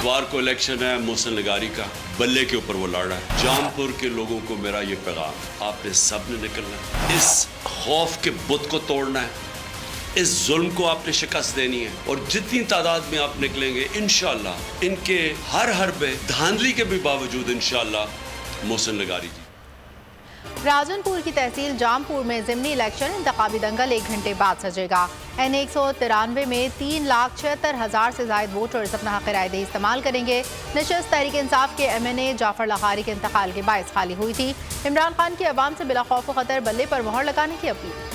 इतवार को इलेक्शन है मोहसिन लगारी का, बल्ले के ऊपर वो लड़ रहा है। जामपुर के लोगों को मेरा ये पैगाम, आपने सब ने निकलना है, इस खौफ के बुत को तोड़ना है, इस जुल्म को आपने शिकस्त देनी है। और जितनी तादाद में आप निकलेंगे इंशाअल्लाह, इनके हर हरबे धांधली के भी बावजूद इंशाअल्लाह मोहसिन लगारी जी। राजनपुर की तहसील जामपुर में ज़िमनी इलेक्शन इंतखाबी दंगल 1 घंटे बाद सजेगा। N193 में 3,76,000 से ज़ायद वोटर्स अपना हक़ रायदही इस्तेमाल करेंगे। नशस्त तहरीक इंसाफ के MNA जाफर लखारी के इंतकाल के बायस खाली हुई थी। इमरान खान की अवाम से बिला खौफ खतर बल्ले पर मोहर लगाने की अपील।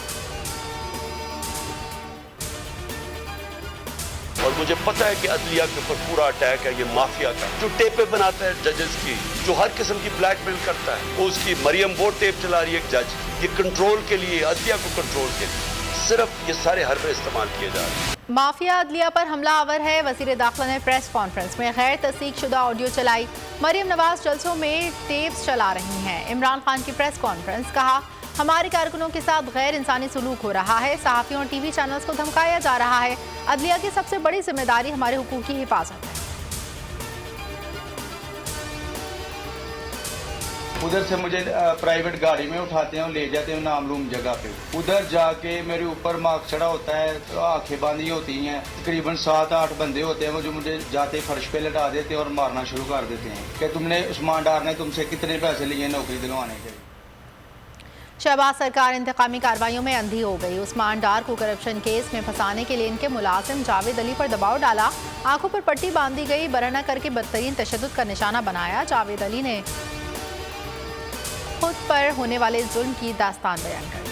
और मुझे पता है कि अदलिया के ऊपर पूरा अटैक है ये माफिया का, जो टेपें बनाता है जजेस की, जो हर किस्म की ब्लैकमेल करता है। वो उसकी मरियम वो टेप चला रही है एक जज, ये कंट्रोल के लिए, अदलिया को कंट्रोल के लिए सिर्फ ये सारे हरबे इस्तेमाल किए जा रहे हैं। माफिया अदलिया पर हमला आवर है। वज़ीर दाखिला ने प्रेस कॉन्फ्रेंस में गैर तस्दीक शुदा ऑडियो चलाई। मरियम नवाज जलसों में टेप्स चला रही हैं। इमरान खान की प्रेस कॉन्फ्रेंस, कहा हमारे कारकुनों के साथ गैर इंसानी सलूक हो रहा है, सहाफ़ियों और TV चैनल्स को धमकाया जा रहा है। अदलिया की सबसे बड़ी जिम्मेदारी हमारे हुकूक की हिफाजत है। उधर से मुझे प्राइवेट गाड़ी में उठाते हैं और ले जाते हैं नामलूम जगह पे। उधर जाके मेरे ऊपर मार्क चढ़ा होता है, तो आंखें बांधी होती हैं। तकरीबन 7-8 बंदे होते हैं वो जो मुझे जाते फर्श पे लटा देते हैं और मारना शुरू कर देते हैं कि तुमने उस्मान डार ने तुमसे कितने पैसे लिए नौकरी दिलवाने के। शहबाज सरकार इंतकामी कार्रवाइयों में अंधी हो गई। उस्मान डार को करप्शन केस में फंसाने के लिए इनके मुलाजिम जावेद अली पर दबाव डाला। आंखों पर पट्टी बांधी गई, बरहना करके बदतरीन तशद्दुद का निशाना बनाया। जावेद अली ने खुद पर होने वाले जुल्म की दास्तान बयान कर दी।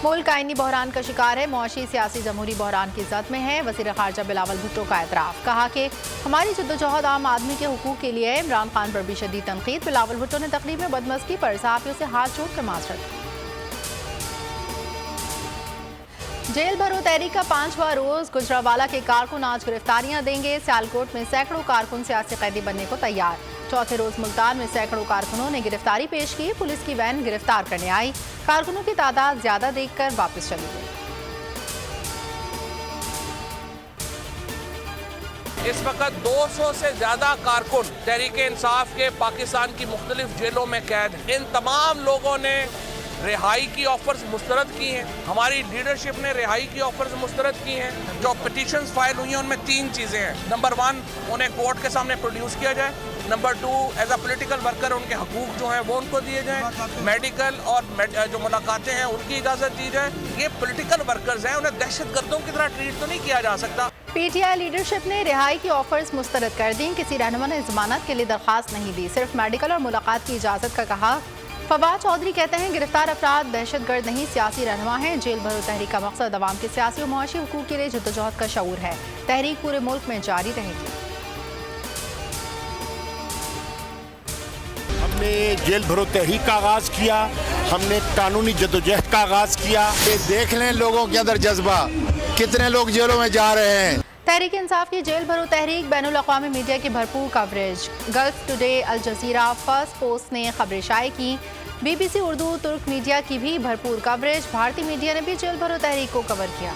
मुल्क आईनी बहरान का शिकार है, मुआशी सियासी जमहूरी बहरान की जद में है। वज़ीर ख़ारजा बिलावल भुट्टो का एतराफ़, कहा कि हमारी जद्दोजहद आम आदमी के हुकूक के लिए है। इमरान खान पर भी शदीद तनकीद। बिलावल भुट्टो ने तकरीब में बदमज़गी पर सहाफ़ियों से हाथ जोड़ कर माज़रत की। जेल भरो तहरीक का 5वां रोज़, गुजरावाला के कारकुन आज गिरफ्तारियां देंगे। सियालकोट में सैकड़ों कारकुन सियासी कैदी बनने को तैयार। चौथे रोज मुल्तान में सैकड़ों कारकुनों ने गिरफ्तारी पेश की। पुलिस की वैन गिरफ्तार करने आई, कारकुनों की तादाद ज्यादा देखकर वापस चली गई। इस वक्त 200 से ज्यादा कारकुन तहरीक इंसाफ के पाकिस्तान की मुख्तलिफ जेलों में कैद हैं। इन तमाम लोगों ने रिहाई की ऑफर्स मुस्तरद की हैं। हमारी लीडरशिप ने रिहाई की ऑफर्स मुस्तरद की हैं। जो पिटीशंस फाइल हुई हैं उनमें 3 चीज़ें हैं। नंबर 1, उन्हें कोर्ट के सामने प्रोड्यूस किया जाए। Number 2, as a political worker उनके हकूक जो हैं वो उनको दिए जाएं। मेडिकल और जो मुलाकातें हैं उनकी इजाज़त दी जाए। ये पॉलिटिकल वर्कर्स हैं, उन्हें दहशतगर्दों की तरह ट्रीट तो नहीं किया जा सकता। PTI लीडरशिप ने रिहाई की ऑफर्स मुस्तरद कर दी। किसी रहनुमा ने जमानत के लिए दरख्वास्त नहीं दी, सिर्फ मेडिकल और मुलाकात की इजाज़त का कहा। फवाद चौधरी कहते हैं गिरफ्तार अफराद दहशतगर्द नहीं, सियासी रहनुमा हैं। जेल भरो तहरीक का मकसद अवाम के सियासी और मुआशी हुकूक के लिए जद्दोजहद का शऊर है। तहरीक पूरे मुल्क में जारी रहेगी। हमने जेल भरो तहरीक का आगाज किया, हमने कानूनी जद्दोजहद का आगाज किया। ये देख लें लोगों के अंदर जज्बा, कितने लोग जेलों में जा रहे हैं। तहरीक इंसाफ की जेल भरो तहरीक, बैनुल अक़वामी मीडिया की भरपूर coverage. Gulf Today, Al Jazeera, Firstpost ने खबरें शाये की। BBC उर्दू, तुर्क मीडिया की भी भरपूर कवरेज। भारतीय मीडिया ने भी जेल भरो तहरीक को कवर किया।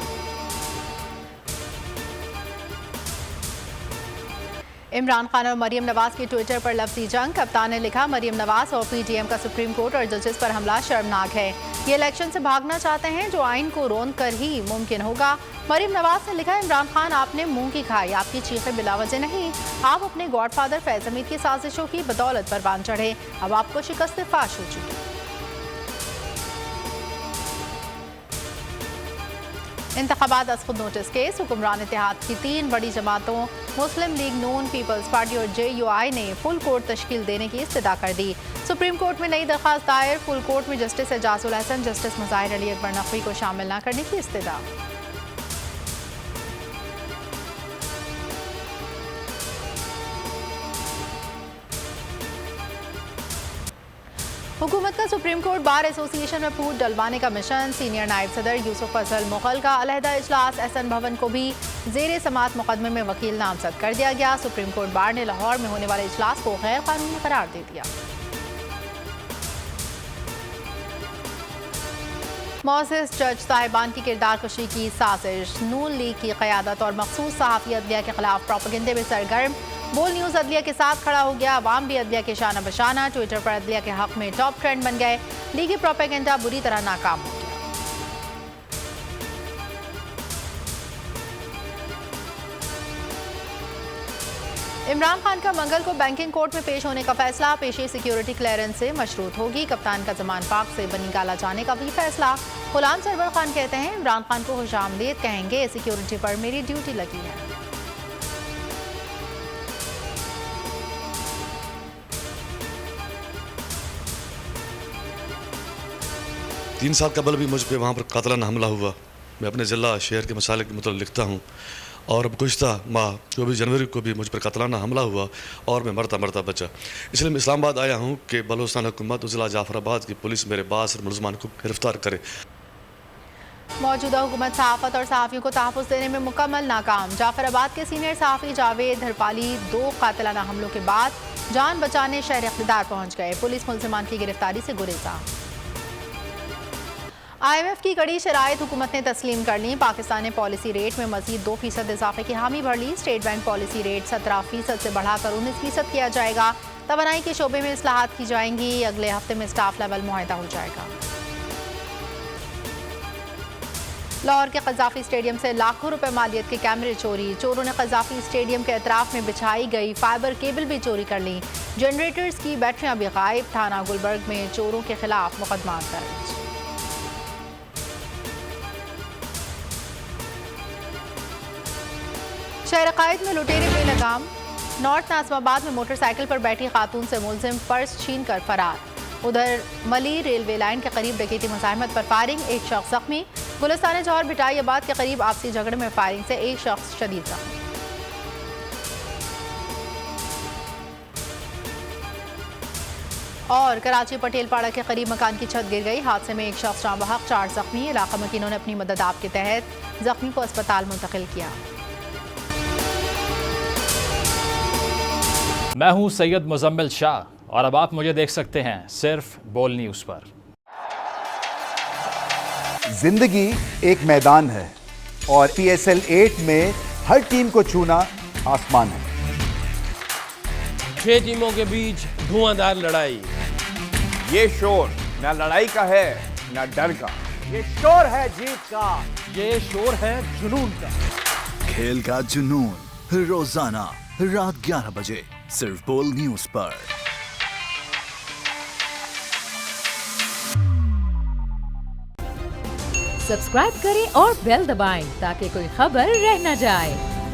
इमरान खान और मरियम नवाज की ट्विटर पर लफ्ज़ी जंग। कप्तान ने लिखा, मरियम नवाज और PTM का सुप्रीम कोर्ट और जजेस पर हमला शर्मनाक है। ये इलेक्शन से भागना चाहते हैं जो आइन को रोन कर ही मुमकिन होगा। मरियम नवाज ने लिखा, इमरान खान आपने मुंह की खाई, आपकी चीखें बिलावजह नहीं। आप अपने गॉडफादर फैज़ हमीद की साजिशों की बदौलत परवान चढ़े, अब आपको शिकस्त फाश हो चुकी। इंतखाबात अस खुद नोटिस केस, हुक्मरान इत्तेहाद की 3 बड़ी जमातों मुस्लिम लीग नून, पीपल्स पार्टी और JUI ने फुल कोर्ट तश्कील देने की इस्तदा कर दी। सुप्रीम कोर्ट में नई दरख्वास्त दायर, फुल कोर्ट में जस्टिस एजाजुल हसन, जस्टिस मुज़ाहिर अली अकबर नकवी को शामिल न करने की इस्तदा। हुकूमत का सुप्रीम कोर्ट बार एसोसिएशन में फूट डलवाने का मिशन। सीनियर नायब सदर यूसुफ फजल मुगल का अलहदा इजलास, SN भवन को भी जेर समात मुकदमे में वकील नामजद कर दिया गया। सुप्रीम कोर्ट बार ने लाहौर में होने वाले इजलास को गैर कानूनी करार दे दिया। मोअज़्ज़िज़ जज साहिबान की किरदार कशी की साजिश, नून लीग की क़यादत और मखसूस सहाफ़ी अदलिया के खिलाफ प्रोपेगेंडे में सरगर्म। बोल न्यूज़ अदलिया के साथ खड़ा हो गया, अवाम भी अदलिया के शाना बशाना। ट्विटर पर अदलिया के हक में टॉप ट्रेंड बन गए। लीगी प्रोपेगेंडा बुरी तरह नाकाम हो गया। इमरान खान का मंगल को बैंकिंग कोर्ट में पेश होने का फैसला, पेशी सिक्योरिटी क्लियरेंस से मशरूत होगी। कप्तान का जमान पाक से बनिगाला जाने का भी फैसला। गुलाम सरवर खान कहते हैं इमरान खान को खुशामदीद कहेंगे, सिक्योरिटी पर मेरी ड्यूटी लगी है। तीन साल कबल भी मुझ पर वहाँ पर कातलाना हमला हुआ। मैं अपने ज़िला शहर के मसाले के मतलब लिखता हूँ और अब गुज़श्ता माह 24 जनवरी को भी मुझ पर कातलाना हमला हुआ और मैं मरता मरता बचा। इसलिए मैं इस्लामाबाद आया हूँ कि बलोचिस्तान हुकूमत और ज़िला जाफराबाद की पुलिस मेरे बास और मुलज़मान को गिरफ्तार करे। मौजूदा हुकूमत सहाफ़त और सहाफ़ियों को तहफ़्फ़ुज़ देने में मुकम्मल नाकाम। जाफराबाद के सीनियर सहाफ़ी जावेद हरपाली 2 कातिलाना हमलों के बाद जान बचाने शहर इक़्तिदार पहुँच गए। पुलिस मुलज़मान की गिरफ्तारी से गुरेज़ा। IMF की कड़ी शराइत हुकूमत ने तस्लीम कर ली। पाकिस्तान ने पॉलिसी रेट में मज़ीद 2% इजाफे की हामी भर ली। स्टेट बैंक पॉलिसी रेट 17% से बढ़ाकर 19% किया जाएगा। तवानाई के शोबे में इस्लाहात की जाएंगी। अगले हफ्ते में स्टाफ लेवल मुआहदा हो जाएगा। लाहौर के कज़ाफ़ी स्टेडियम से लाखों रुपए मालियत के कैमरे चोरी। चोरों ने कज़ाफ़ी स्टेडियम के अतराफ में बिछाई गई फाइबर केबल भी चोरी कर ली। जनरेटर्स की बैटरियां भी गायब। थाना गुलबर्ग में चोरों के खिलाफ मुकदमा दर्ज। शहर कायद में लुटेरे बेलगाम। नॉर्थ नाज़िमाबाद में मोटरसाइकिल पर बैठी खातून से मुलजिम पर्स छीन कर फरार। उधर मली रेलवे लाइन के करीब डकैती मुज़ाहमत पर फायरिंग, एक शख्स जख्मी। गुलिस्तान जौहर भिटाइयाबाद के करीब आपसी झगड़े में फायरिंग से एक शख्स शदीद जख्मी। और कराची पटेलपाड़ा के करीब मकान की छत गिर गई। हादसे में एक शख्स जाँ बहक, 4 जख्मी। इलाका मकीनों ने अपनी मदद आप के तहत जख्मी को अस्पताल मुंतकिल किया। मैं हूं सैयद मुजम्मिल शाह और अब आप मुझे देख सकते हैं सिर्फ बोल न्यूज़ पर। जिंदगी एक मैदान है और PSL 8 में हर टीम को छूना आसमान है। 6 टीमों के बीच धुआंधार लड़ाई। ये शोर ना लड़ाई का है ना डर का, ये शोर है जीत का, ये शोर है जुनून का। खेल का जुनून रोजाना रात 11 बजे सिर्फ बोल न्यूज़ पर। सब्सक्राइब करें और बेल दबाएं ताकि कोई खबर रह न जाए।